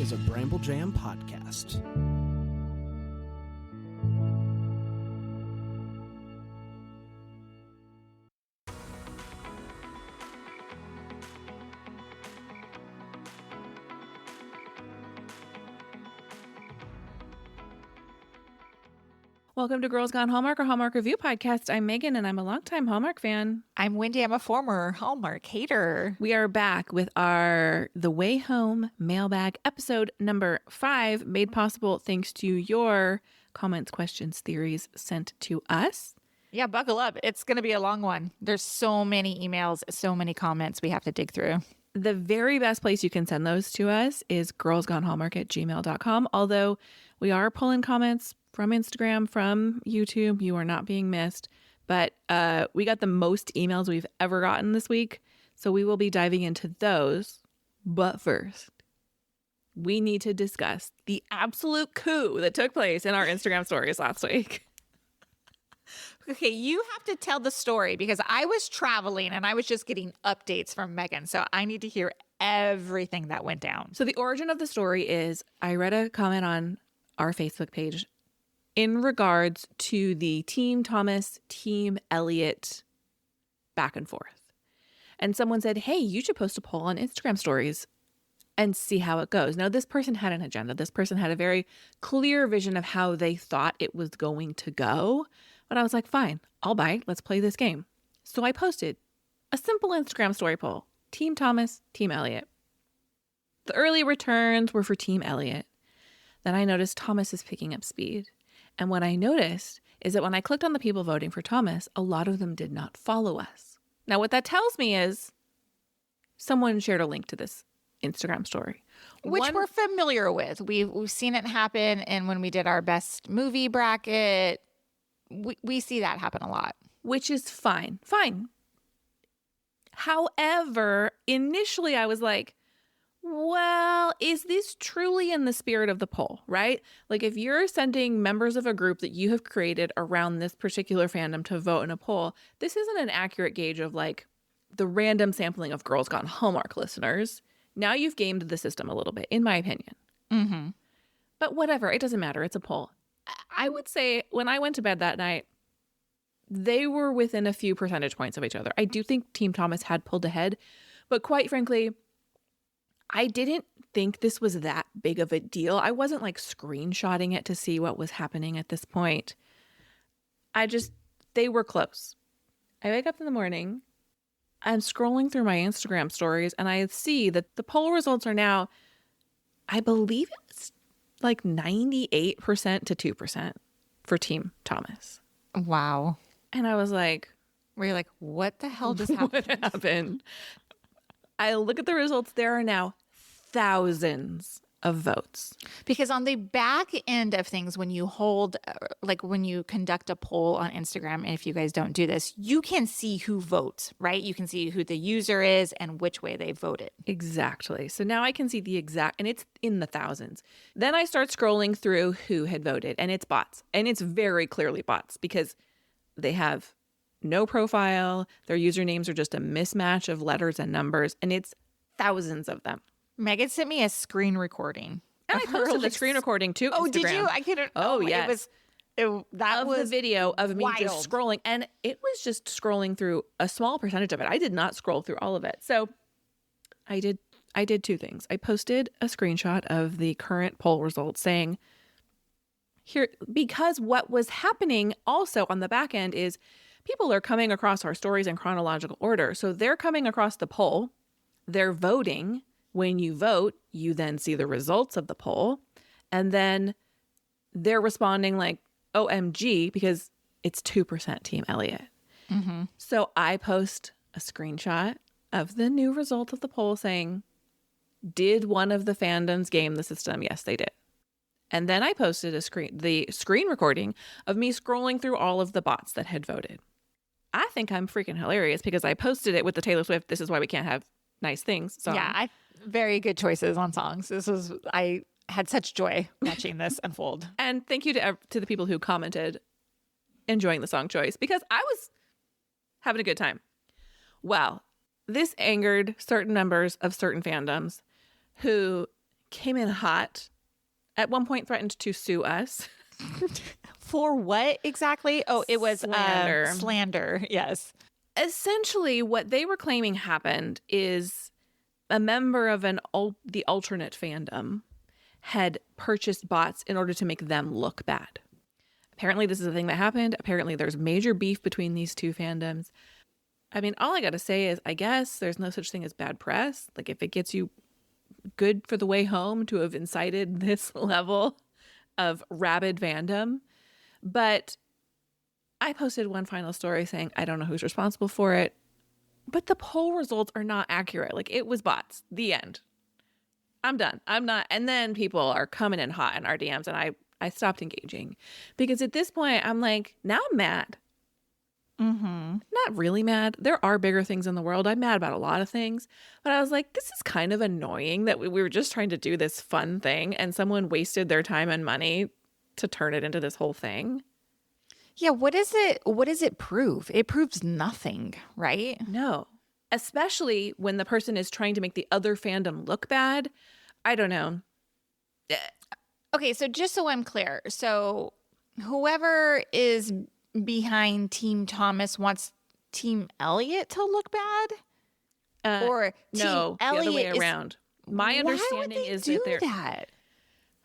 is a Bramble Jam podcast. Welcome to Girls Gone Hallmark, a Hallmark Review podcast. I'm Megan, and I'm a longtime Hallmark fan. I'm Wendy. I'm a former Hallmark hater. We are back with our The Way Home Mailbag episode number 5, made possible thanks to your comments, questions, theories sent to us. Yeah, buckle up. It's going to be a long one. There's so many emails, so many comments we have to dig through. The very best place you can send those to us is girlsgonehallmark@gmail.com. Although we are pulling comments from Instagram, from YouTube. You are not being missed. But we got the most emails we've ever gotten this week. So we will be diving into those. But first, we need to discuss the absolute coup that took place in our Instagram stories last week. Okay, you have to tell the story because I was traveling and I was just getting updates from Megan. So I need to hear everything that went down. So the origin of the story is I read a comment on our Facebook page in regards to the Team Thomas, Team Elliot back and forth. And someone said, hey, you should post a poll on Instagram stories and see how it goes. Now, this person had an agenda. This person had a very clear vision of how they thought it was going to go. But I was like, fine, I'll bite. Let's play this game. So I posted a simple Instagram story poll. Team Thomas, Team Elliot. The early returns were for Team Elliot. Then I noticed Thomas is picking up speed. And what I noticed is that when I clicked on the people voting for Thomas, a lot of them did not follow us. Now, what that tells me is someone shared a link to this Instagram story. Which we're familiar with. We've seen it happen. And when we did our best movie bracket, we see that happen a lot. Which is fine. Fine. However, initially I was like, well, is this truly in the spirit of the poll, right? Like if you're sending members of a group that you have created around this particular fandom to vote in a poll, this isn't an accurate gauge of like the random sampling of Girls Gone Hallmark listeners. Now you've gamed the system a little bit, in my opinion. Mm-hmm. But whatever, it doesn't matter. It's a poll. I would say when I went to bed that night, they were within a few percentage points of each other. I do think Team Thomas had pulled ahead, but quite frankly, I didn't think this was that big of a deal. I wasn't like screenshotting it to see what was happening at this point. They were close. I wake up in the morning, I'm scrolling through my Instagram stories, and I see that the poll results are now, I believe it's like 98% to 2% for Team Thomas. Wow. And I was like, where you're like, what the hell just happened? What happened? I look at the results. There are now thousands of votes. Because on the back end of things, when you hold, like when you conduct a poll on Instagram, and if you guys don't do this, you can see who votes, right? You can see who the user is and which way they voted. Exactly. So now I can see the exact, and it's in the thousands. Then I start scrolling through who had voted, and it's bots. And it's very clearly bots because they have no profile. Their usernames are just a mismatch of letters and numbers, and it's thousands of them. Megan sent me a screen recording. And I posted the screen recording to Instagram. Oh, did you? I couldn't. Oh, yes. That was the video of me wild. just scrolling. And it was just scrolling through a small percentage of it. I did not scroll through all of it. So I did two things. I posted a screenshot of the current poll results saying, here, because what was happening also on the back end is people are coming across our stories in chronological order. So they're coming across the poll, they're voting. When you vote, you then see the results of the poll, and then they're responding like, OMG, because it's 2% Team Elliot. Mm-hmm. So I post a screenshot of the new result of the poll saying, did one of the fandoms game the system? Yes, they did. And then I posted the screen recording of me scrolling through all of the bots that had voted. I think I'm freaking hilarious because I posted it with the Taylor Swift, "This is why we can't have nice things" song. Yeah, very good choices on songs. I had such joy watching this unfold. And thank you to the people who commented enjoying the song choice because I was having a good time. Well, this angered certain members of certain fandoms who came in hot. At one point threatened to sue us. For what exactly? Oh, it was Slander. Slander. Yes. Essentially, what they were claiming happened is a member of the alternate fandom had purchased bots in order to make them look bad. Apparently, this is a thing that happened. Apparently, there's major beef between these two fandoms. I mean, all I got to say is, I guess there's no such thing as bad press. Like, if it gets you good for the way home to have incited this level of rabid fandom. But I posted one final story saying, I don't know who's responsible for it, but the poll results are not accurate. Like, it was bots. The end. I'm done. I'm not. And then people are coming in hot in our DMs, and I stopped engaging because at this point I'm like, now I'm mad. Not really mad. There are bigger things in the world. I'm mad about a lot of things, but I was like, this is kind of annoying that we were just trying to do this fun thing and someone wasted their time and money to turn it into this whole thing. Yeah. What is it? What does it prove? It proves nothing, right? No, especially when the person is trying to make the other fandom look bad. I don't know. Okay. So just so I'm clear. So whoever is behind Team Thomas wants Team Elliot to look bad? Or no, Team the other way Elliot around. My understanding is that they're that.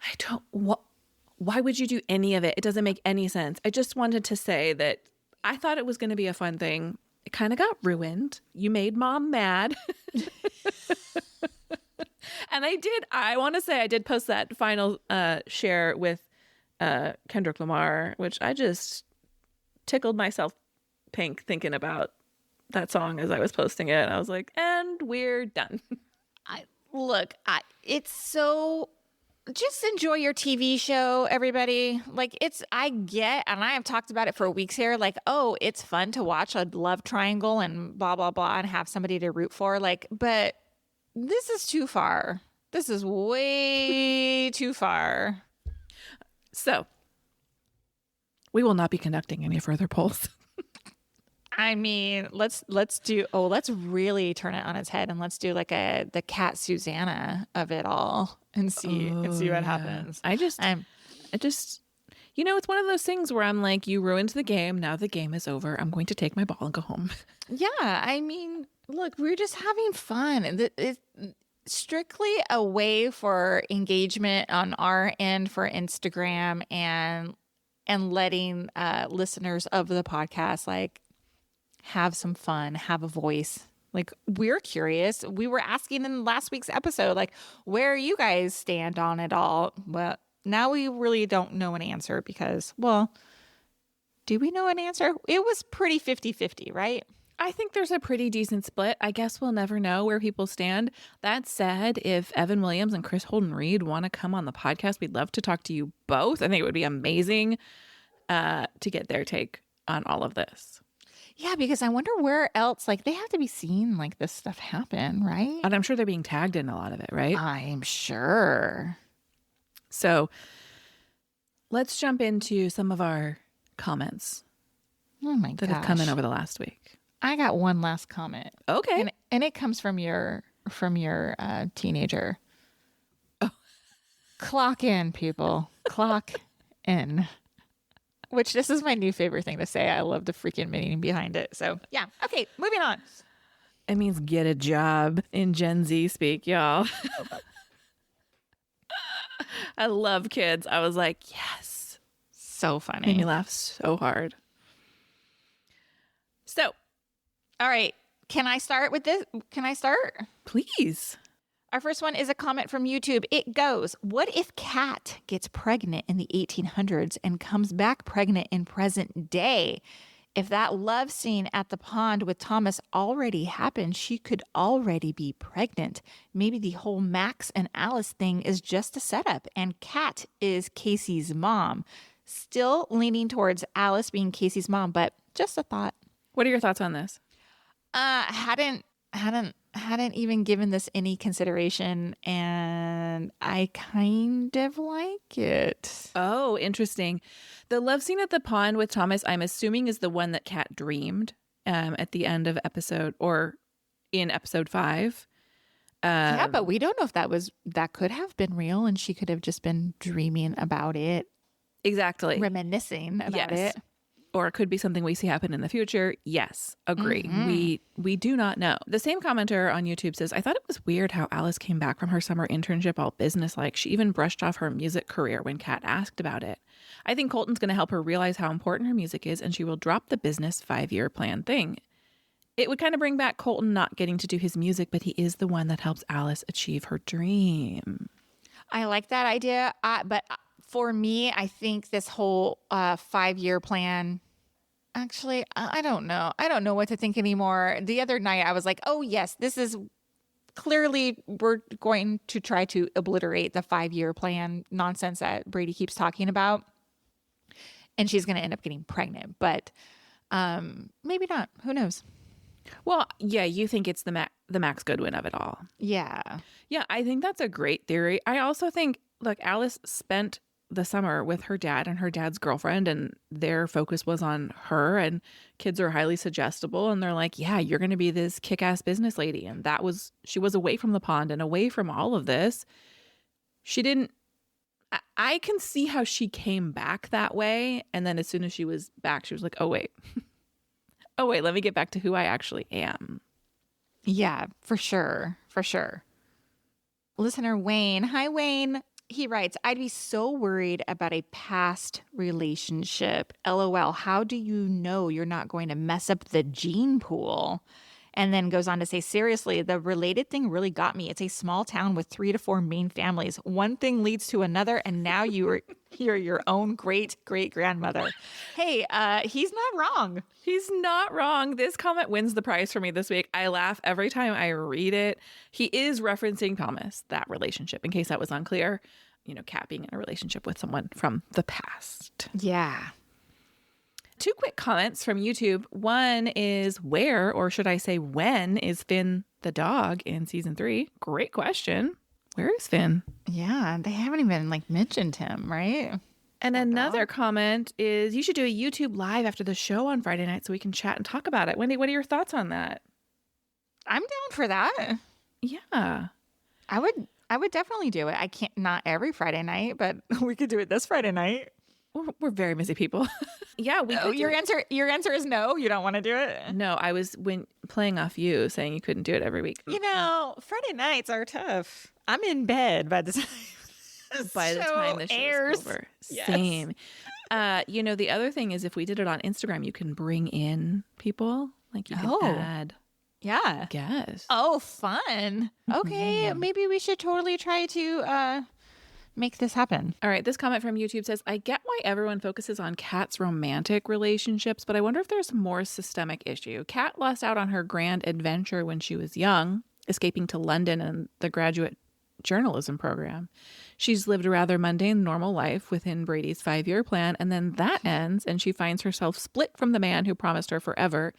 I don't why would you do any of it? It doesn't make any sense. I just wanted to say that I thought it was going to be a fun thing. It kind of got ruined. You made mom mad. And I want to say I did post that final share with Kendrick Lamar, which I just tickled myself pink thinking about that song as I was posting it. I was like, and we're done. It's so, just enjoy your TV show, everybody. Like, I get, and I have talked about it for weeks here, like, oh, it's fun to watch a love triangle and blah, blah, blah, and have somebody to root for. Like, but this is too far. This is way too far. So we will not be conducting any further polls. I mean, let's really turn it on its head and let's do like the Cat Susanna of it all and see what happens. I just, it's one of those things where I'm like, you ruined the game. Now the game is over. I'm going to take my ball and go home. Yeah. I mean, look, we're just having fun, and it's strictly a way for engagement on our end for Instagram and letting listeners of the podcast like have some fun, have a voice. Like, we're curious. We were asking in last week's episode, like, where you guys stand on it all. Well, now we really don't know an answer because, well, do we know an answer? It was pretty 50-50, right? I think there's a pretty decent split. I guess we'll never know where people stand. That said, if Evan Williams and Chris Holden-Reed want to come on the podcast, we'd love to talk to you both. I think it would be amazing to get their take on all of this. Yeah, because I wonder where else, like, they have to be seeing like this stuff happen, right? And I'm sure they're being tagged in a lot of it, right? I'm sure. So let's jump into some of our comments Oh my gosh. that have come in over the last week. I got one last comment. Okay. And it comes from your teenager. Oh. Clock in, people. Clock in. Which, this is my new favorite thing to say. I love the freaking meaning behind it. So, yeah. Okay, moving on. It means get a job in Gen Z speak, y'all. I love kids. I was like, yes. So funny. Made me laugh so hard. So, all right. Can I start with this? Can I start? Please. Our first one is a comment from YouTube. It goes, what if Kat gets pregnant in the 1800s and comes back pregnant in present day? If that love scene at the pond with Thomas already happened, she could already be pregnant. Maybe the whole Max and Alice thing is just a setup, and Kat is Casey's mom. Still leaning towards Alice being Casey's mom, but just a thought. What are your thoughts on this? Hadn't even given this any consideration, and I kind of like it. Oh, interesting. The love scene at the pond with Thomas, I'm assuming, is the one that Kat dreamed at the end of in episode 5. Yeah, but we don't know if that could have been real and she could have just been dreaming about it, Exactly. reminiscing about Yes. it. Or it could be something we see happen in the future. Yes, agree. We do not know. The same commenter on YouTube says, I thought it was weird how Alice came back from her summer internship all businesslike. She even brushed off her music career when Kat asked about it. I think Colton's going to help her realize how important her music is, and she will drop the business 5-year plan thing. It would kind of bring back Colton not getting to do his music, but he is the one that helps Alice achieve her dream. I like that idea. But for me, I think this whole 5-year plan, actually, I don't know. I don't know what to think anymore. The other night I was like, oh yes, this is clearly, we're going to try to obliterate the 5-year plan nonsense that Brady keeps talking about. And she's going to end up getting pregnant, but maybe not. Who knows? Well, yeah, you think it's the Max Goodwin of it all. Yeah. Yeah, I think that's a great theory. I also think, look, Alice spent the summer with her dad and her dad's girlfriend, and their focus was on her, and kids are highly suggestible, and they're like, yeah, you're going to be this kick-ass business lady. And she was away from the pond and away from all of this. I can see how she came back that way. And then as soon as she was back, she was like, oh, wait, let me get back to who I actually am. Yeah, for sure. For sure. Listener Wayne. Hi, Wayne. He writes, I'd be so worried about a past relationship. LOL. How do you know you're not going to mess up the gene pool? And then goes on to say, seriously, the related thing really got me. It's a small town with 3 to 4 main families. One thing leads to another, and now you're your own great-great-grandmother. Hey, he's not wrong. He's not wrong. This comment wins the prize for me this week. I laugh every time I read it. He is referencing Thomas, that relationship, in case that was unclear. You know, Kat being in a relationship with someone from the past. Yeah. 2 quick comments from YouTube. One is, where, or should I say when, is Finn the dog in season 3? Great question. Where is Finn? Yeah, they haven't even mentioned him, right? And another comment is, you should do a YouTube live after the show on Friday night so we can chat and talk about it. Wendy, what are your thoughts on that? I'm down for that. Yeah. I would definitely do it. I can't, not every Friday night, but we could do it this Friday night. We're very busy people. Yeah, we could. Your answer is no. You don't want to do it. No, I was playing off you saying you couldn't do it every week. You know, Friday nights are tough. I'm in bed by the time the show airs. Over. Yes. Same. The other thing is, if we did it on Instagram, you can bring in people. Like you can add. Yeah. Guess. Oh, fun. Okay, maybe we should totally try to make this happen. All right, this comment from YouTube says, I get why everyone focuses on Kat's romantic relationships, but I wonder if there's a more systemic issue. Kat lost out on her grand adventure when she was young, escaping to London and the graduate journalism program. She's lived a rather mundane, normal life within Brady's 5-year plan, and then that ends, and she finds herself split from the man who promised her forever,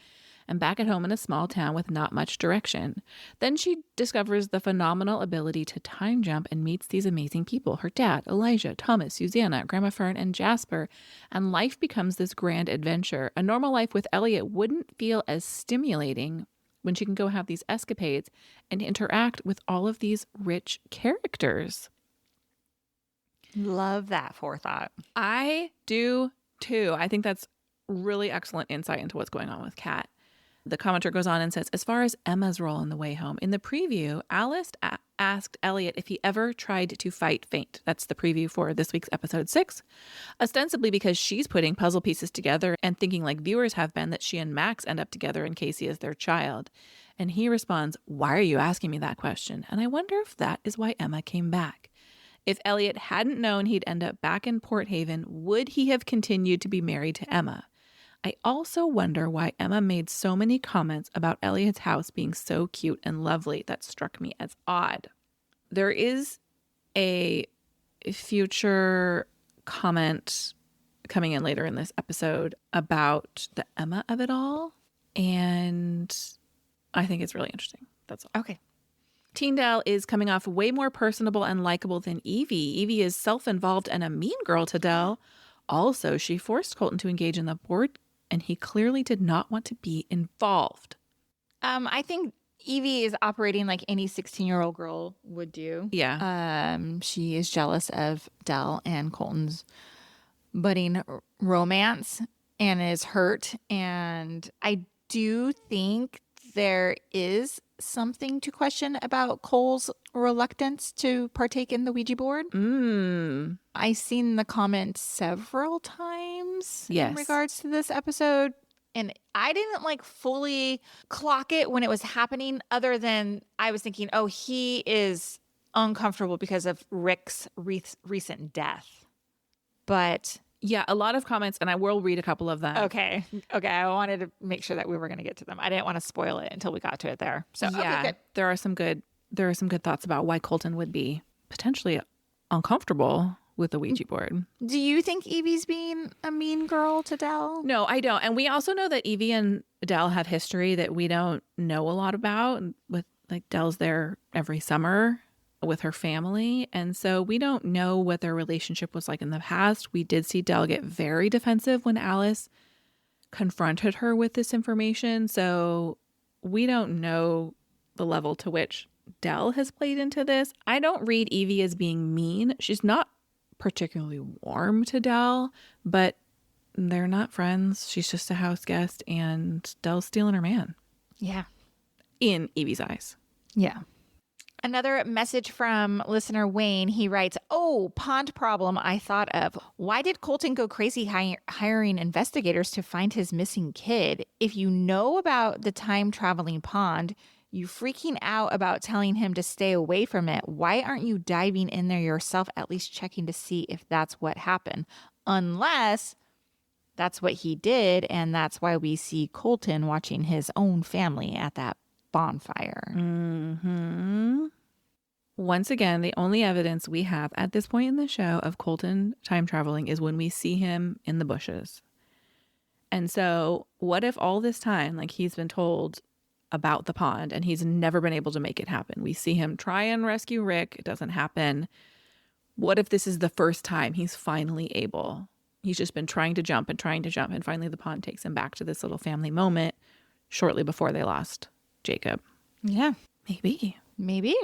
and back at home in a small town with not much direction. Then she discovers the phenomenal ability to time jump and meets these amazing people, her dad, Elijah, Thomas, Susanna, Grandma Fern, and Jasper, and life becomes this grand adventure. A normal life with Elliot wouldn't feel as stimulating when she can go have these escapades and interact with all of these rich characters. Love that forethought. I do too. I think that's really excellent insight into what's going on with Kat. The commenter goes on and says, as far as Emma's role in The Way Home, in the preview, Alice asked Elliot if he ever tried to fight fate. That's the preview for this week's episode 6. Ostensibly because she's putting puzzle pieces together and thinking, like viewers have been, that she and Max end up together and Casey is their child. And he responds, why are you asking me that question? And I wonder if that is why Emma came back. If Elliot hadn't known he'd end up back in Port Haven, would he have continued to be married to Emma? I also wonder why Emma made so many comments about Elliot's house being so cute and lovely. That struck me as odd. There is a future comment coming in later in this episode about the Emma of it all, and I think it's really interesting. That's all. Okay. Tyndale is coming off way more personable and likable than Evie. Evie is self-involved and a mean girl to Del. Also, she forced Colton to engage in the board, and he clearly did not want to be involved. I think Evie is operating like any 16-year-old girl would do. Yeah. She is jealous of Dell and Colton's budding romance and is hurt. And I do think there is something to question about Cole's reluctance to partake in the Ouija board. I've seen the comment several times in regards to this episode. And I didn't like fully clock it when it was happening, other than I was thinking, oh, he is uncomfortable because of Rick's recent death. But yeah, a lot of comments, and I will read a couple of them. Okay. I wanted to make sure that we were going to get to them. I didn't want to spoil it until we got to it there. So yeah, okay, good. there are some good thoughts about why Colton would be potentially uncomfortable with the Ouija board. Do you think Evie's being a mean girl to Dell? No, I don't. And we also know that Evie and Dell have history that we don't know a lot about. With like Dell's there every summer with her family, and so we don't know what their relationship was like in the past. We did see Dell get very defensive when Alice confronted her with this information, so we don't know the level to which Dell has played into this. I don't read Evie as being mean. She's not particularly warm to Dell, but they're not friends. She's just a house guest, and Dell's stealing her man. Yeah. In Evie's eyes. Yeah. Another message from listener Wayne. He writes, oh, pond problem I thought of. Why did Colton go crazy hiring investigators to find his missing kid? If you know about the time-traveling pond, you freaking out about telling him to stay away from it. Why aren't you diving in there yourself, at least checking to see if that's what happened? Unless that's what he did, and that's why we see Colton watching his own family at that bonfire. Once again, the only evidence we have at this point in the show of Colton time traveling is when we see him in the bushes. And so what if all this time, like, he's been told about the pond and he's never been able to make it happen? We see him try and rescue Rick. It doesn't happen. What if this is the first time he's finally able? He's just been trying to jump, and finally the pond takes him back to this little family moment shortly before they lost Jacob. Yeah. Maybe.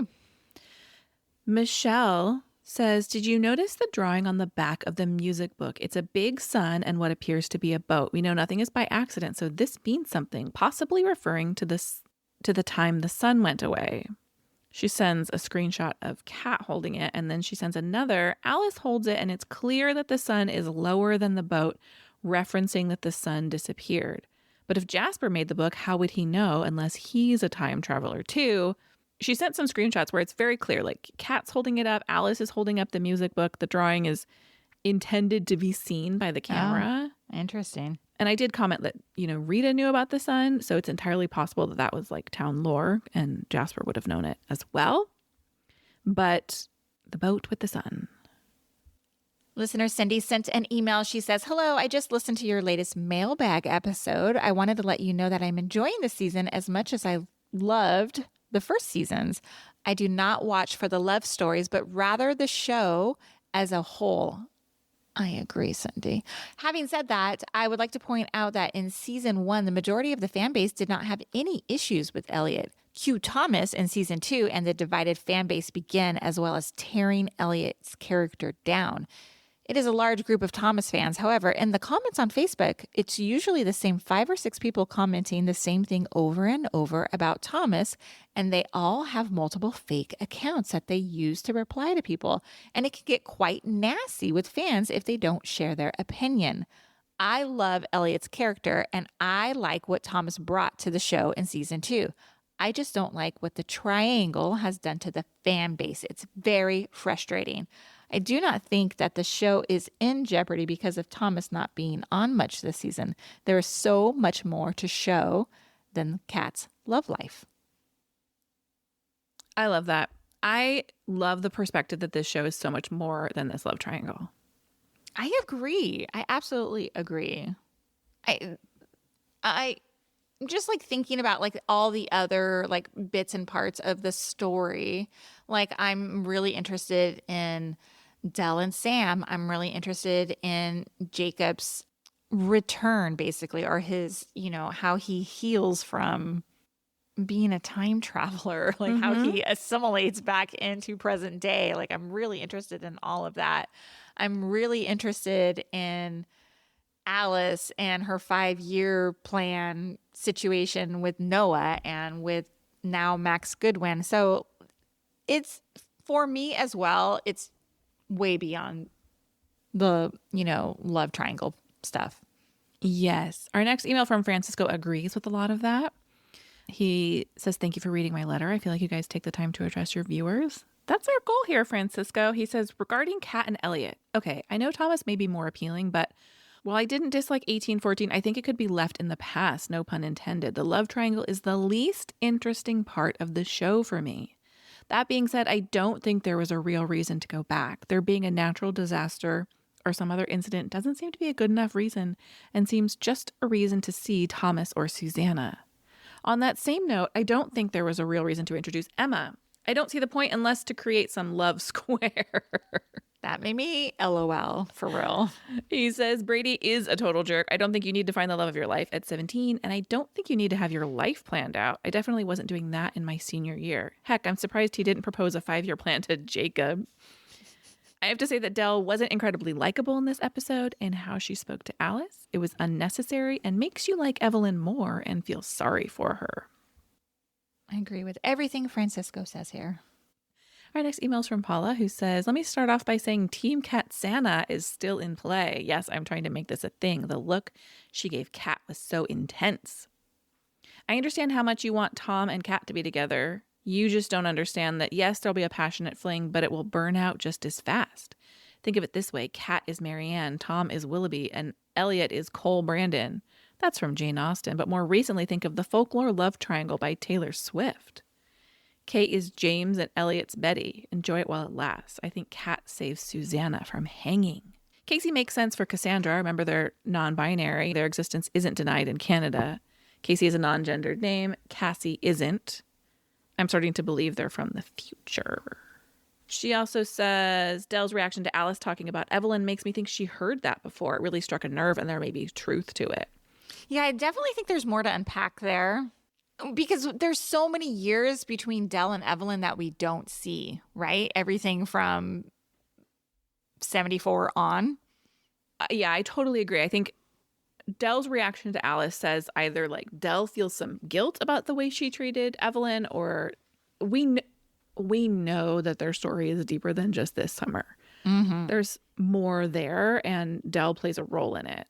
Michelle says, did you notice the drawing on the back of the music book? It's a big sun and what appears to be a boat. We know nothing is by accident, so this means something, possibly referring to the time the sun went away. She sends a screenshot of Kat holding it, and then she sends another. Alice holds it, and it's clear that the sun is lower than the boat, referencing that the sun disappeared. But if Jasper made the book, how would he know unless he's a time traveler too? She sent some screenshots where it's very clear, like Kat's holding it up, Alice is holding up the music book. The drawing is intended to be seen by the camera. Oh, interesting. And I did comment that, Rita knew about the sun, so it's entirely possible that that was like town lore, and Jasper would have known it as well. But the boat with the sun. Listener Cindy sent an email. She says, hello, I just listened to your latest Mailbag episode. I wanted to let you know that I'm enjoying the season as much as I loved the first seasons. I do not watch for the love stories, but rather the show as a whole. I agree, Cindy. Having said that, I would like to point out that in season 1, the majority of the fan base did not have any issues with Elliot. Cue Thomas in season 2, and the divided fan base begin, as well as tearing Elliot's character down. It is a large group of Thomas fans. However, in the comments on Facebook, it's usually the same 5 or 6 people commenting the same thing over and over about Thomas, and they all have multiple fake accounts that they use to reply to people. And it can get quite nasty with fans if they don't share their opinion. I love Elliot's character, and I like what Thomas brought to the show in season 2. I just don't like what the triangle has done to the fan base. It's very frustrating. I do not think that the show is in jeopardy because of Thomas not being on much this season. There is so much more to show than Kat's love life. I love that. I love the perspective that this show is so much more than this love triangle. I agree. I absolutely agree. I just like thinking about like all the other like bits and parts of the story. Like I'm really interested in Dell and Sam. I'm really interested in Jacob's return, basically, or his, how he heals from being a time traveler, like how he assimilates back into present day. Like, I'm really interested in all of that. I'm really interested in Alice and her 5-year plan situation with Noah and with now Max Goodwin. So it's, for me as well, it's way beyond the, love triangle stuff. Yes. Our next email from Francisco agrees with a lot of that. He says, thank you for reading my letter. I feel like you guys take the time to address your viewers. That's our goal here, Francisco. He says, regarding Kat and Elliot. Okay, I know Thomas may be more appealing, but while I didn't dislike 1814, I think it could be left in the past, no pun intended. The love triangle is the least interesting part of the show for me. That being said, I don't think there was a real reason to go back. There being a natural disaster or some other incident doesn't seem to be a good enough reason and seems just a reason to see Thomas or Susanna. On that same note, I don't think there was a real reason to introduce Emma. I don't see the point unless to create some love square. That made me LOL, for real. He says, Brady is a total jerk. I don't think you need to find the love of your life at 17, and I don't think you need to have your life planned out. I definitely wasn't doing that in my senior year. Heck, I'm surprised he didn't propose a 5-year plan to Jacob. I have to say that Dell wasn't incredibly likable in this episode, and how she spoke to Alice. It was unnecessary and makes you like Evelyn more and feel sorry for her. I agree with everything Francisco says here. Our next email is from Paula, who says, let me start off by saying Team Kat Santa is still in play. Yes, I'm trying to make this a thing. The look she gave Kat was so intense. I understand how much you want Tom and Kat to be together. You just don't understand that, yes, there'll be a passionate fling, but it will burn out just as fast. Think of it this way. Kat is Marianne, Tom is Willoughby, and Elliot is Cole Brandon. That's from Jane Austen. But more recently, think of the folklore love triangle by Taylor Swift. Kate is James and Elliot's Betty. Enjoy it while it lasts. I think Kat saves Susanna from hanging. Casey makes sense for Cassandra. Remember, they're non-binary. Their existence isn't denied in Canada. Casey is a non-gendered name. Cassie isn't. I'm starting to believe they're from the future. She also says, Dell's reaction to Alice talking about Evelyn makes me think she heard that before. It really struck a nerve and there may be truth to it. Yeah, I definitely think there's more to unpack there. Because there's so many years between Dell and Evelyn that we don't see, right? Everything from 74 on. Yeah, I totally agree. I think Dell's reaction to Alice says either like Dell feels some guilt about the way she treated Evelyn, or we know that their story is deeper than just this summer. Mm-hmm. There's more there, and Dell plays a role in it.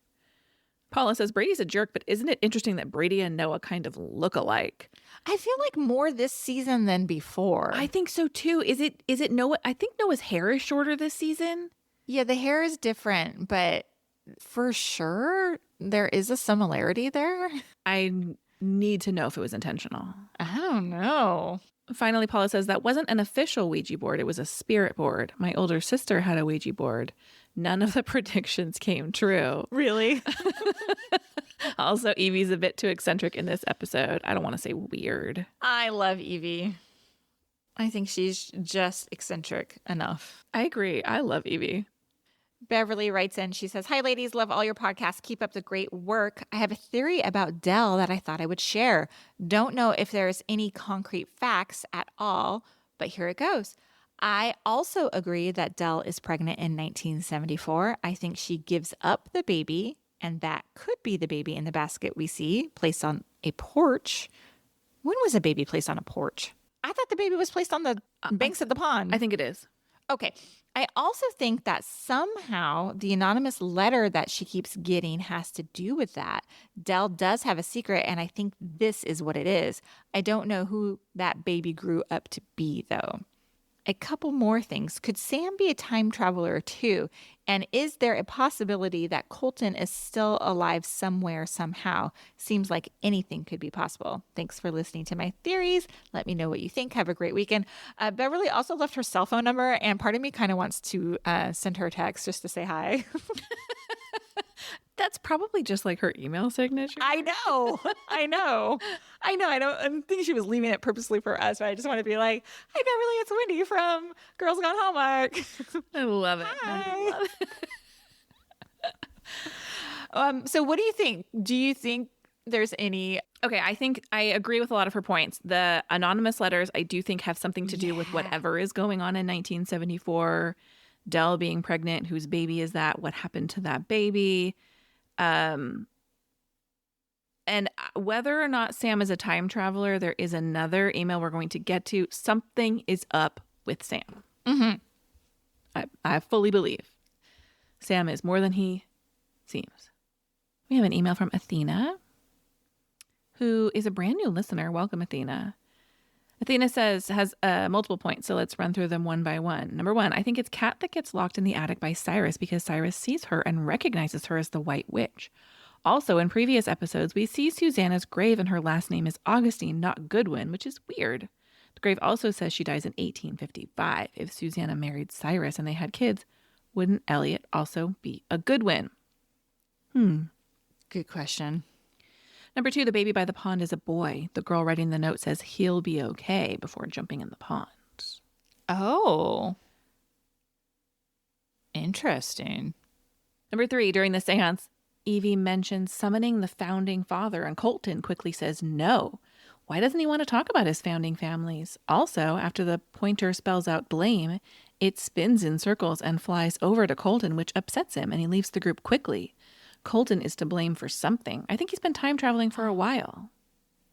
Paula says, Brady's a jerk, but isn't it interesting that Brady and Noah kind of look alike? I feel like more this season than before. I think so too. Is it Noah? I think Noah's hair is shorter this season. Yeah, the hair is different, but for sure there is a similarity there. I need to know if it was intentional. I don't know. Finally, Paula says, that wasn't an official Ouija board. It was a spirit board. My older sister had a Ouija board. None of the predictions came true. Really? Also, Evie's a bit too eccentric in this episode. I don't want to say weird. I love Evie. I think she's just eccentric enough. I agree. I love Evie. Beverly writes in, she says, hi, ladies. Love all your podcasts. Keep up the great work. I have a theory about Dell that I thought I would share. Don't know if there's any concrete facts at all, but here it goes. I also agree that Dell is pregnant in 1974. I think she gives up the baby, and that could be the baby in the basket we see placed on a porch. When was a baby placed on a porch? I thought the baby was placed on the banks of the pond. I think it is. Okay. I also think that somehow the anonymous letter that she keeps getting has to do with that. Dell does have a secret, and I think this is what it is. I don't know who that baby grew up to be, though. A couple more things. Could Sam be a time traveler too? And is there a possibility that Colton is still alive somewhere, somehow? Seems like anything could be possible. Thanks for listening to my theories. Let me know what you think. Have a great weekend. Beverly also left her cell phone number, and part of me kind of wants to send her a text just to say hi. That's probably just like her email signature. I know. I don't think she was leaving it purposely for us, but I just want to be like, hi, Beverly, it's Wendy from Girls Gone Hallmark. I love it. Hi. I love it. So what do you think? Do you think there's any. Okay, I think I agree with a lot of her points. The anonymous letters, I do think, have something to do with whatever is going on in 1974. Dell being pregnant, whose baby is that? What happened to that baby? And whether or not Sam is a time traveler, there is another email we're going to get to. Something is up with Sam. I fully believe Sam is more than he seems. We have an email from Athena, who is a brand new listener. Welcome, Athena. Athena has multiple points, so let's run through them one by one. Number one, I think it's Kat that gets locked in the attic by Cyrus because Cyrus sees her and recognizes her as the White Witch. Also, in previous episodes, we see Susanna's grave and her last name is Augustine, not Goodwin, which is weird. The grave also says she dies in 1855. If Susanna married Cyrus and they had kids, wouldn't Elliot also be a Goodwin? Good question. Number two, the baby by the pond is a boy. The girl writing the note says he'll be okay before jumping in the pond. Oh. Interesting. Number three, during the seance, Evie mentions summoning the founding father, and Colton quickly says no. Why doesn't he want to talk about his founding families? Also, after the pointer spells out blame, it spins in circles and flies over to Colton, which upsets him, and he leaves the group quickly. Colton is to blame for something. I think he's been time traveling for a while.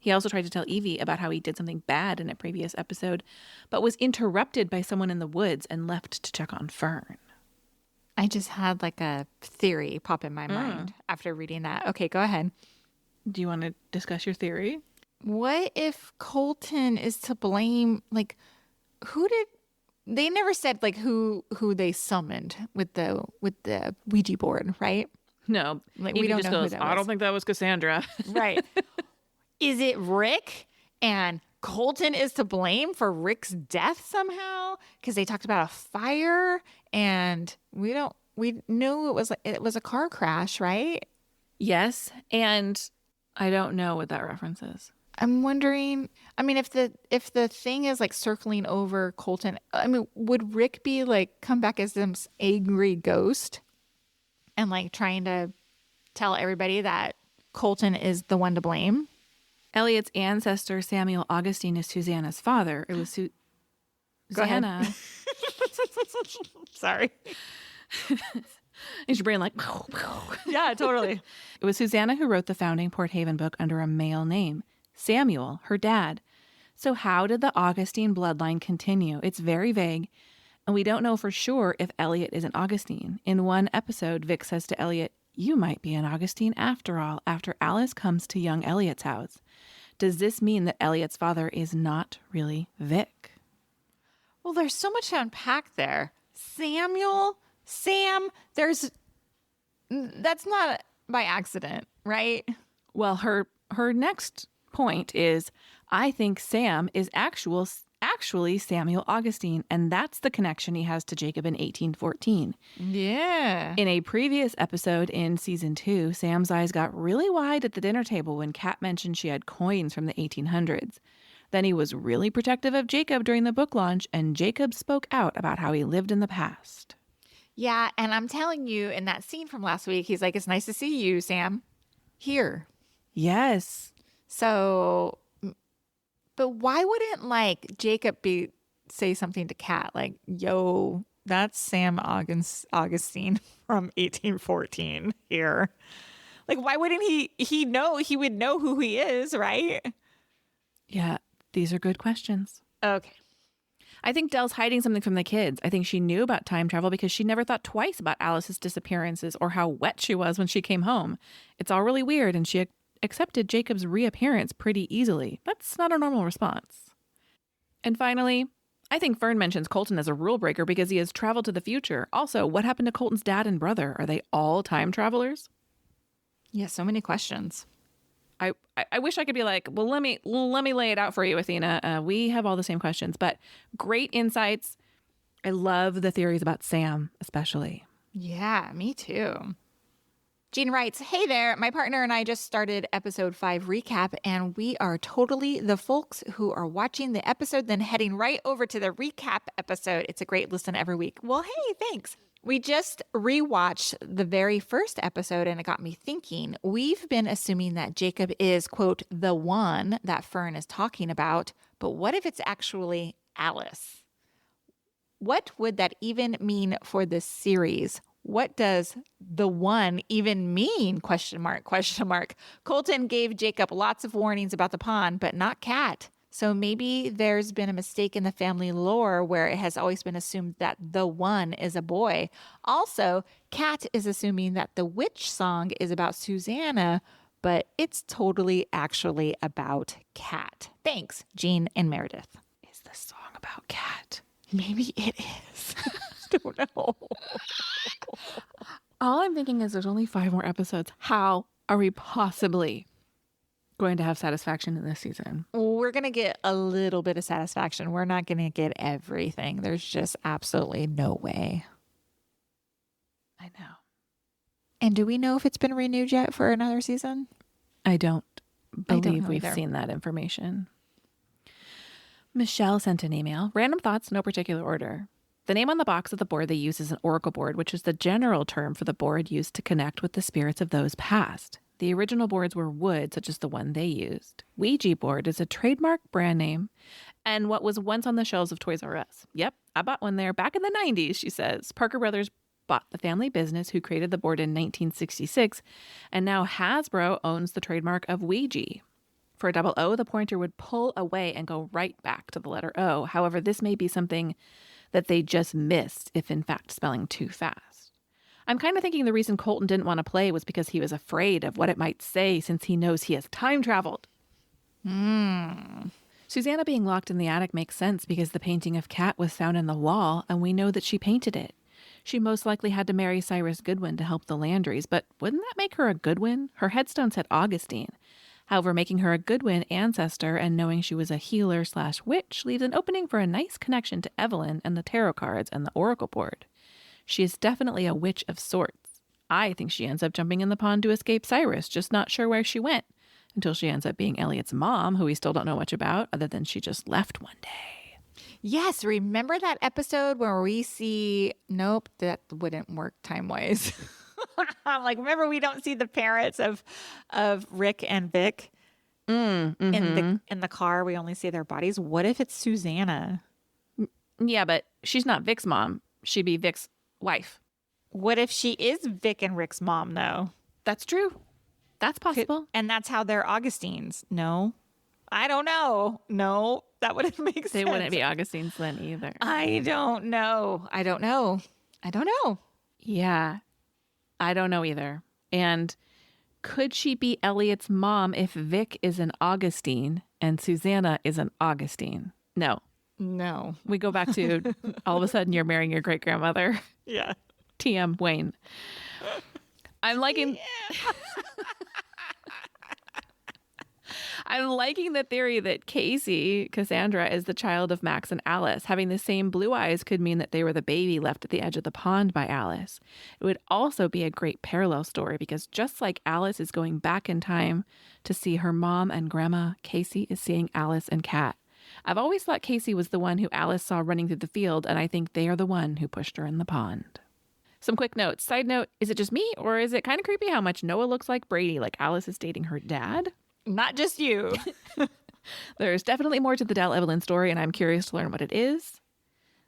He also tried to tell Evie about how he did something bad in a previous episode, but was interrupted by someone in the woods and left to check on Fern. I just had like a theory pop in my mind after reading that. Okay, go ahead. Do you want to discuss your theory? What if Colton is to blame? Like, they never said like who they summoned with the Ouija board, right? No, Like, Evie we don't just know who goes, that I was. don't think that was Cassandra. Right. Is it Rick and Colton is to blame for Rick's death somehow? Because they talked about a fire and we knew it was a car crash, right? Yes, and I don't know what that reference is. I'm wondering, I mean, if the thing is like circling over Colton, I mean, would Rick be like come back as this angry ghost and like trying to tell everybody that Colton is the one to blame? Elliot's ancestor, Samuel Augustine, is Susanna's father. It was Susanna. Sorry. Is your brain like... Yeah, totally. It was Susanna who wrote the founding Port Haven book under a male name, Samuel, her dad. So how did the Augustine bloodline continue? It's very vague, and we don't know for sure if Elliot is an Augustine. In one episode, Vic says to Elliot, "You might be an Augustine after all," after Alice comes to young Elliot's house. Does this mean that Elliot's father is not really Vic? Well, there's so much to unpack there. Sam, that's not by accident, right? Well, her next point is, I think Sam is actually Samuel Augustine, and that's the connection he has to Jacob in 1814. Yeah. In a previous episode in season 2, Sam's eyes got really wide at the dinner table when Kat mentioned she had coins from the 1800s. Then he was really protective of Jacob during the book launch, and Jacob spoke out about how he lived in the past. Yeah, and I'm telling you, in that scene from last week, he's like, "It's nice to see you, Sam. Here." Yes. So, but why wouldn't like Jacob say something to Kat like, "Yo, that's Sam Augustine from 1814 here"? Like, why wouldn't he know? He would know who he is, right? Yeah, these are good questions. Okay. I think Dell's hiding something from the kids. I think she knew about time travel because she never thought twice about Alice's disappearances or how wet she was when she came home. It's all really weird, and she accepted Jacob's reappearance pretty easily. That's not a normal response. And finally, I think Fern mentions Colton as a rule breaker because he has traveled to the future. Also, what happened to Colton's dad and brother? Are they all time travelers? Yeah, so many questions. I wish I could be like, well, let me lay it out for you, Athena. We have all the same questions, but great insights. I love the theories about Sam, especially. Yeah, me too. Jean writes, "Hey there, my partner and I just started episode 5 recap, and we are totally the folks who are watching the episode, then heading right over to the recap episode. It's a great listen every week." Well, hey, thanks. We just rewatched the very first episode and it got me thinking. We've been assuming that Jacob is, quote, the one that Fern is talking about, but what if it's actually Alice? What would that even mean for this series? What does the one even mean? Question mark, question mark. Colton gave Jacob lots of warnings about the pond, but not Kat. So maybe there's been a mistake in the family lore where it has always been assumed that the one is a boy. Also, Kat is assuming that the witch song is about Susanna, but it's totally actually about Kat. Thanks, Jean and Meredith. Is the song about Kat? Maybe it is. I don't know. All I'm thinking is there's only 5 more episodes. How are we possibly going to have satisfaction in this season? We're going to get a little bit of satisfaction. We're not going to get everything. There's just absolutely no way. I know. And do we know if it's been renewed yet for another season? I don't believe know we've either. seen that information. Michelle sent an email. Random thoughts, no particular order. The name on the box of the board they use is an oracle board, which is the general term for the board used to connect with the spirits of those past. The original boards were wood, such as the one they used. Ouija board is a trademark brand name and what was once on the shelves of Toys R Us. Yep, I bought one there back in the 90s, she says. Parker Brothers bought the family business who created the board in 1966, and now Hasbro owns the trademark of Ouija. For a double O, the pointer would pull away and go right back to the letter O. However, this may be something that they just missed if in fact spelling too fast. I'm kind of thinking the reason Colton didn't want to play was because he was afraid of what it might say since he knows he has time traveled. Susanna being locked in the attic makes sense because the painting of Kat was found in the wall and we know that she painted it. She most likely had to marry Cyrus Goodwin to help the Landrys, but wouldn't that make her a Goodwin? Her headstone said Augustine. However, making her a Goodwin ancestor and knowing she was a healer/witch leaves an opening for a nice connection to Evelyn and the tarot cards and the oracle board. She is definitely a witch of sorts. I think she ends up jumping in the pond to escape Cyrus, just not sure where she went, until she ends up being Elliot's mom, who we still don't know much about, other than she just left one day. Yes, remember that episode where we see, nope, that wouldn't work time-wise. I'm like, remember we don't see the parents of Rick and Vic in the car. We only see their bodies. What if it's Susanna? Yeah, but she's not Vic's mom. She'd be Vic's wife. What if she is Vic and Rick's mom, though? That's true. That's possible. And that's how they're Augustines. No, I don't know. No, that wouldn't make sense. They wouldn't be Augustine's then either. I don't know. Yeah. I don't know either. And could she be Elliot's mom if Vic is an Augustine and Susanna is an Augustine? No. We go back to all of a sudden you're marrying your great grandmother. Yeah. TM Wayne. I'm liking I'm liking the theory that Casey, Cassandra, is the child of Max and Alice. Having the same blue eyes could mean that they were the baby left at the edge of the pond by Alice. It would also be a great parallel story because just like Alice is going back in time to see her mom and grandma, Casey is seeing Alice and Kat. I've always thought Casey was the one who Alice saw running through the field, and I think they are the one who pushed her in the pond. Some quick notes. Side note, is it just me, or is it kind of creepy how much Noah looks like Brady, like Alice is dating her dad? Not just you. There's definitely more to the Dell Evelyn story, and I'm curious to learn what it is.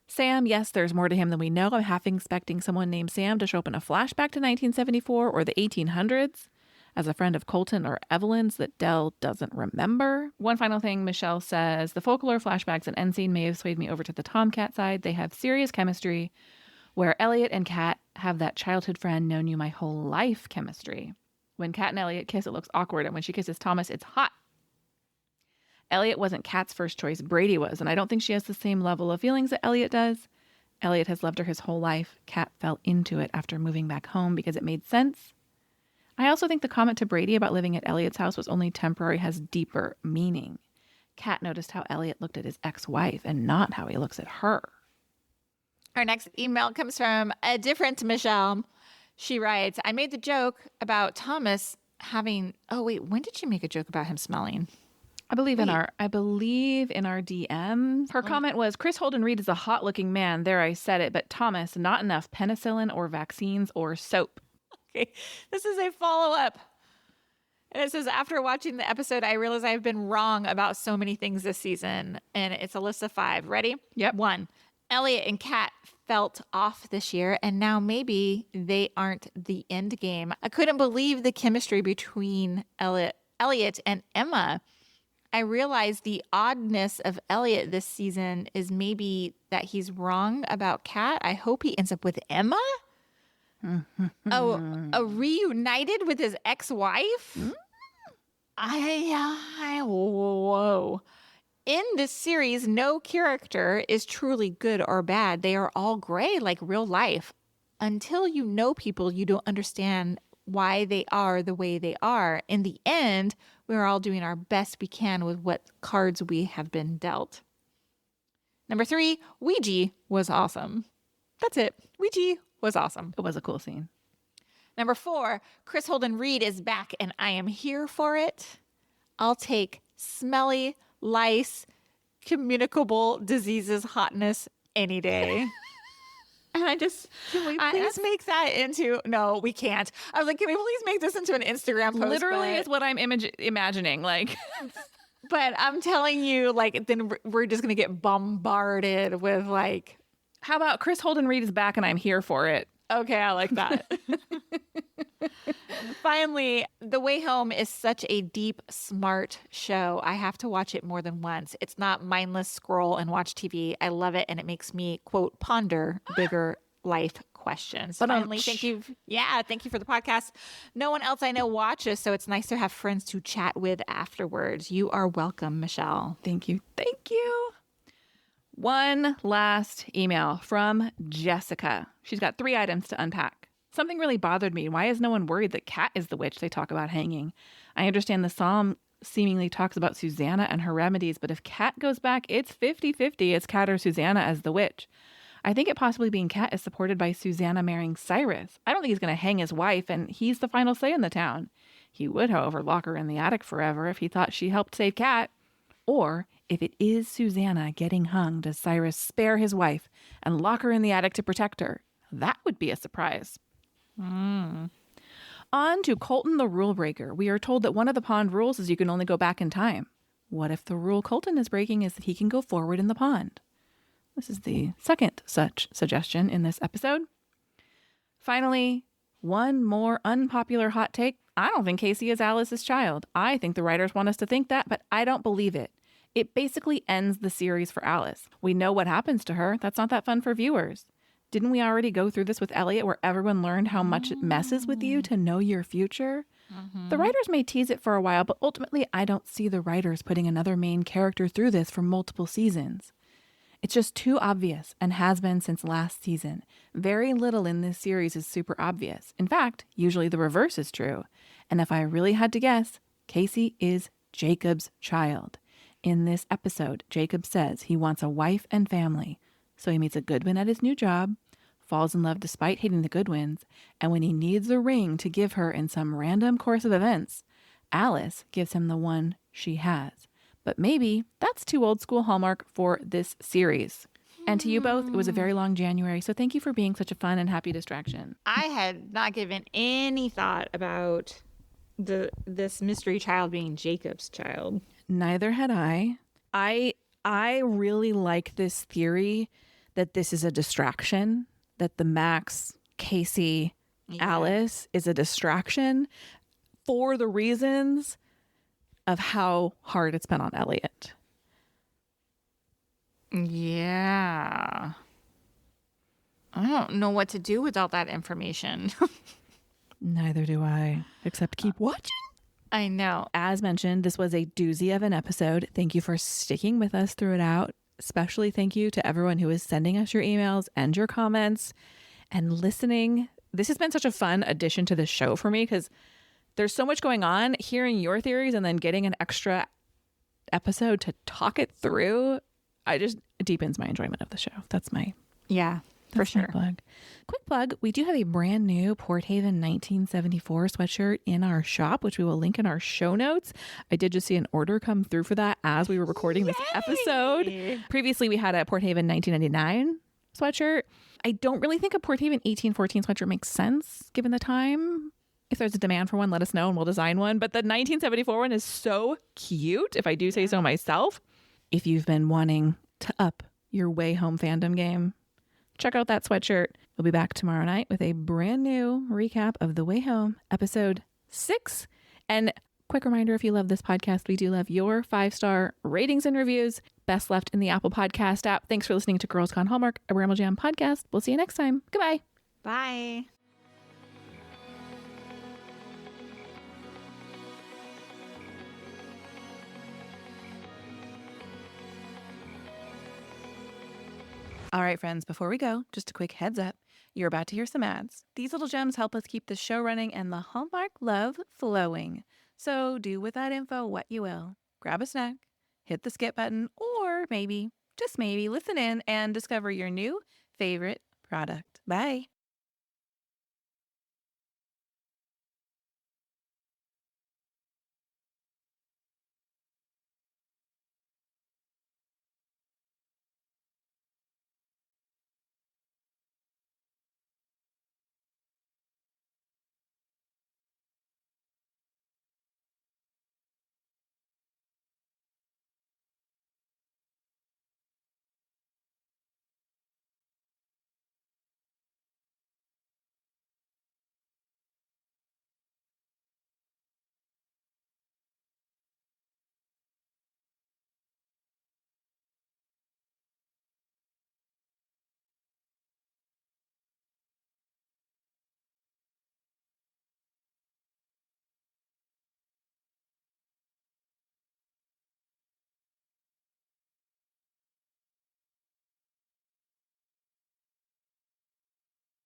Sam, yes, there's more to him than we know. I'm half expecting someone named Sam to show up in a flashback to 1974 or the 1800s as a friend of Colton or Evelyn's that Dell doesn't remember. One final thing, Michelle says, the folklore flashbacks and end scene may have swayed me over to the Tomcat side. They have serious chemistry where Elliot and Kat have that childhood friend, known you my whole life chemistry. When Kat and Elliot kiss, it looks awkward, and when she kisses Thomas, it's hot. Elliot wasn't Kat's first choice, Brady was, and I don't think she has the same level of feelings that Elliot does. Elliot has loved her his whole life. Kat fell into it after moving back home because it made sense. I also think the comment to Brady about living at Elliot's house was only temporary has deeper meaning. Kat noticed how Elliot looked at his ex-wife and not how he looks at her. Our next email comes from a different Michelle. She writes, I made the joke about Thomas having... Oh, wait, when did she make a joke about him smelling? I believe in our DM. Her comment was, Chris Holden Reed is a hot looking man. There, I said it, but Thomas, not enough penicillin or vaccines or soap. Okay. This is a follow-up. And it says, after watching the episode, I realize I've been wrong about so many things this season. And it's a list of 5. Ready? Yep. 1, Elliot and Kat felt off this year, and now maybe they aren't the end game. I couldn't believe the chemistry between Elliot and Emma. I realized the oddness of Elliot this season is maybe that he's wrong about Kat. I hope he ends up with Emma. A reunited with his ex-wife? Whoa. In this series, no character is truly good or bad. They are all gray like real life. Until you know people, you don't understand why they are the way they are. In the end, we're all doing our best we can with what cards we have been dealt. Number 3, Ouija was awesome. That's it. Ouija was awesome. It was a cool scene. Number 4, Chris Holden Reed is back, and I am here for it. I'll take smelly, lice, communicable diseases, hotness any day. And can we please make that into, no, we can't. I was like, can we please make this into an Instagram post? Literally is what I'm imagining. Like, but I'm telling you, like, then we're just going to get bombarded with like, how about Chris Holden Reed is back and I'm here for it? Okay, I like that. Finally, The Way Home is such a deep, smart show. I have to watch it more than once. It's not mindless scroll and watch TV. I love it, and it makes me, quote, ponder bigger life questions. But finally, thank you. Yeah, thank you for the podcast. No one else I know watches, so it's nice to have friends to chat with afterwards. You are welcome, Michelle. Thank you. Thank you. One last email from Jessica. She's got 3 items to unpack. Something really bothered me. Why is no one worried that Kat is the witch they talk about hanging? I understand the psalm seemingly talks about Susanna and her remedies, but if Kat goes back, it's 50-50. It's Kat or Susanna as the witch. I think it possibly being Kat is supported by Susanna marrying Cyrus. I don't think he's going to hang his wife, and he's the final say in the town. He would, however, lock her in the attic forever if he thought she helped save Kat. Or if it is Susanna getting hung, does Cyrus spare his wife and lock her in the attic to protect her? That would be a surprise. On to Colton the Rule Breaker. We are told that one of the pond rules is you can only go back in time. What if the rule Colton is breaking is that he can go forward in the pond? This is the second such suggestion in this episode. Finally, one more unpopular hot take. I don't think Casey is Alice's child. I think the writers want us to think that, but I don't believe it. It basically ends the series for Alice. We know what happens to her. That's not that fun for viewers. Didn't we already go through this with Elliot where everyone learned how much it messes with you to know your future? The writers may tease it for a while, but ultimately I don't see the writers putting another main character through this for multiple seasons. It's just too obvious and has been since last season. Very little in this series is super obvious. In fact, usually the reverse is true. And if I really had to guess, Casey is Jacob's child. In this episode, Jacob says he wants a wife and family. So he meets a Goodwin at his new job, falls in love despite hating the Goodwins, and when he needs a ring to give her in some random course of events, Alice gives him the one she has. But maybe that's too old school Hallmark for this series. And to you both, it was a very long January, so thank you for being such a fun and happy distraction. I had not given any thought about this mystery child being Jacob's child. Neither had I. I really like this theory that this is a distraction, that the Max, Casey, Alice is a distraction for the reasons of how hard it's been on Elliot. Yeah. I don't know what to do with all that information. Neither do I, except keep watching. I know. As mentioned, this was a doozy of an episode. Thank you for sticking with us through it out. Especially thank you to everyone who is sending us your emails and your comments and listening. This has been such a fun addition to the show for me because there's so much going on. Hearing your theories and then getting an extra episode to talk it through, it deepens my enjoyment of the show. That's my For That's my sure. plug. Quick plug, we do have a brand new Port Haven 1974 sweatshirt in our shop, which we will link in our show notes. I did just see an order come through for that as we were recording this episode. Previously, we had a Port Haven 1999 sweatshirt. I don't really think a Port Haven 1814 sweatshirt makes sense given the time. If there's a demand for one, let us know and we'll design one. But the 1974 one is so cute, if I do say so myself. If you've been wanting to up your Way Home fandom game, check out that sweatshirt. We'll be back tomorrow night with a brand new recap of The Way Home, episode 6. And quick reminder, if you love this podcast, we do love your 5-star ratings and reviews. Best left in the Apple Podcast app. Thanks for listening to Girls Gone Hallmark, a Ramble Jam podcast. We'll see you next time. Goodbye. Bye. All right, friends, before we go, just a quick heads up. You're about to hear some ads. These little gems help us keep the show running and the Hallmark love flowing. So do with that info what you will. Grab a snack, hit the skip button, or maybe, just maybe, listen in and discover your new favorite product. Bye.